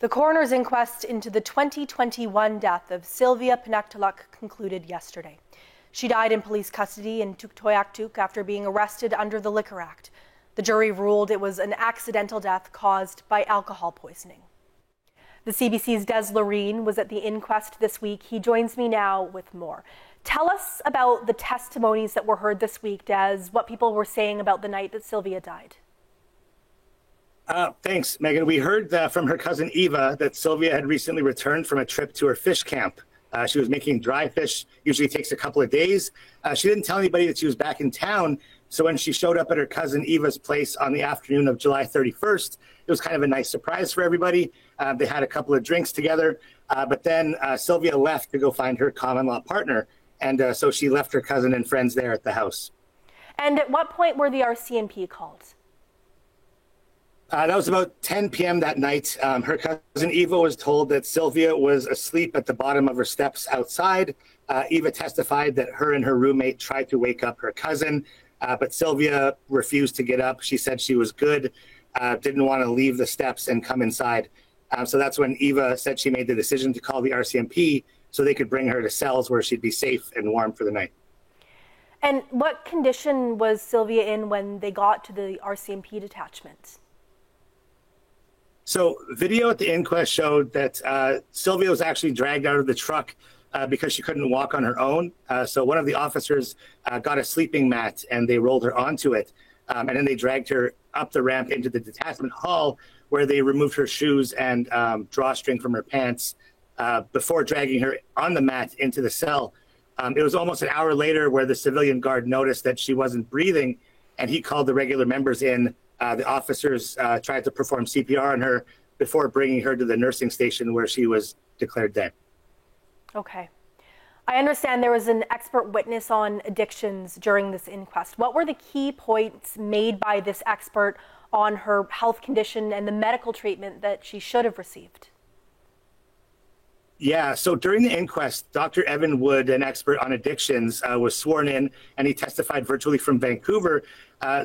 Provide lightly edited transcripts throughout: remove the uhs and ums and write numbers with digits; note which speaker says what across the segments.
Speaker 1: The coroner's inquest into the 2021 death of Sylvia Pinaktaluk concluded yesterday. She died in police custody in Tuktoyaktuk after being arrested under the Liquor Act. The jury ruled it was an accidental death caused by alcohol poisoning. The CBC's Des Loreen was at the inquest this week. He joins me now with more. Tell us about the testimonies that were heard this week, Des, what people were saying about the night that Sylvia died.
Speaker 2: Thanks, Megan. We heard from her cousin Eva that Sylvia had recently returned from a trip to her fish camp. She was making dry fish, usually takes a couple of days. She didn't tell anybody that she was back in town. So when she showed up at her cousin Eva's place on the afternoon of July 31st, it was kind of a nice surprise for everybody. They had a couple of drinks together, but then Sylvia left to go find her common law partner. And so she left her cousin and friends there at the house.
Speaker 1: And at what point were the RCMP called?
Speaker 2: That was about 10 p.m. that night. Her cousin Eva was told that Sylvia was asleep at the bottom of her steps outside. Eva testified that her and her roommate tried to wake up her cousin, but Sylvia refused to get up. She said she was good, didn't want to leave the steps and come inside. So that's when Eva said she made the decision to call the RCMP so they could bring her to cells where she'd be safe and warm for the night.
Speaker 1: And what condition was Sylvia in when they got to the RCMP detachment?
Speaker 2: So video at the inquest showed that Sylvia was actually dragged out of the truck because she couldn't walk on her own. So one of the officers got a sleeping mat and they rolled her onto it. And then they dragged her up the ramp into the detachment hall where they removed her shoes and drawstring from her pants before dragging her on the mat into the cell. It was almost an hour later where the civilian guard noticed that she wasn't breathing and he called the regular members in. The officers tried to perform CPR on her before bringing her to the nursing station where she was declared dead. Okay.
Speaker 1: I understand there was an expert witness on addictions during this inquest. What were the key points made by this expert on her health condition and the medical treatment that she should have received?
Speaker 2: Yeah, so during the inquest, Dr. Evan Wood, an expert on addictions, was sworn in and he testified virtually from Vancouver.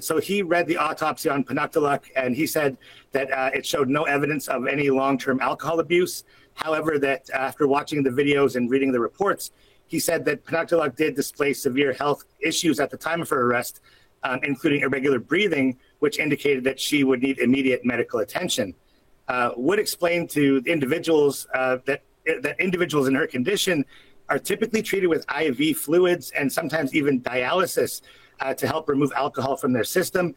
Speaker 2: So he read the autopsy on Pinaktaluk and he said that it showed no evidence of any long-term alcohol abuse. However, that after watching the videos and reading the reports, he said that Pinaktaluk did display severe health issues at the time of her arrest, including irregular breathing, which indicated that she would need immediate medical attention. Wood explained to individuals that individuals in her condition are typically treated with IV fluids and sometimes even dialysis to help remove alcohol from their system.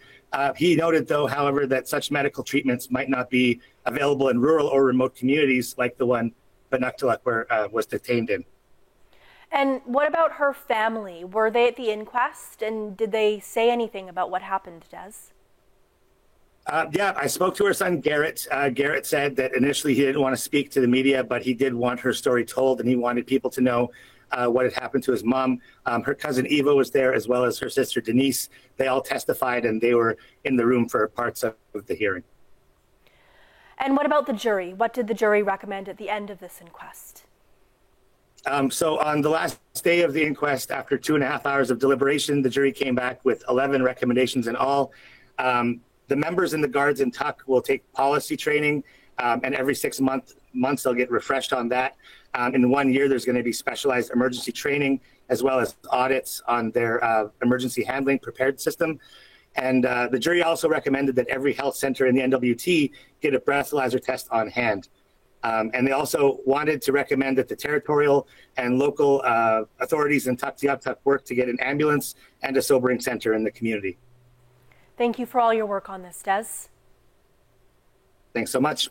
Speaker 2: He noted, though, however, that such medical treatments might not be available in rural or remote communities like the one Pinaktaluk was detained in.
Speaker 1: And what about her family? Were they at the inquest and did they say anything about what happened, Des?
Speaker 2: Yeah, I spoke to her son, Garrett. Garrett said that initially he didn't want to speak to the media, but he did want her story told and he wanted people to know what had happened to his mom. Her cousin Eva was there as well as her sister Denise. They all testified and they were in the room for parts of the hearing.
Speaker 1: And what about the jury? What did the jury recommend at the end of this inquest?
Speaker 2: So on the last day of the inquest, after 2.5 hours of deliberation, the jury came back with 11 recommendations in all. The members and the guards in Tuck will take policy training, and every 6 months they'll get refreshed on that. In 1 year, there's going to be specialized emergency training as well as audits on their emergency handling prepared system. And the jury also recommended that every health center in the NWT get a breathalyzer test on hand. And they also wanted to recommend that the territorial and local authorities in Tuktoyaktuk work to get an ambulance and a sobering center in the community.
Speaker 1: Thank you for all your work on this, Des.
Speaker 2: Thanks so much.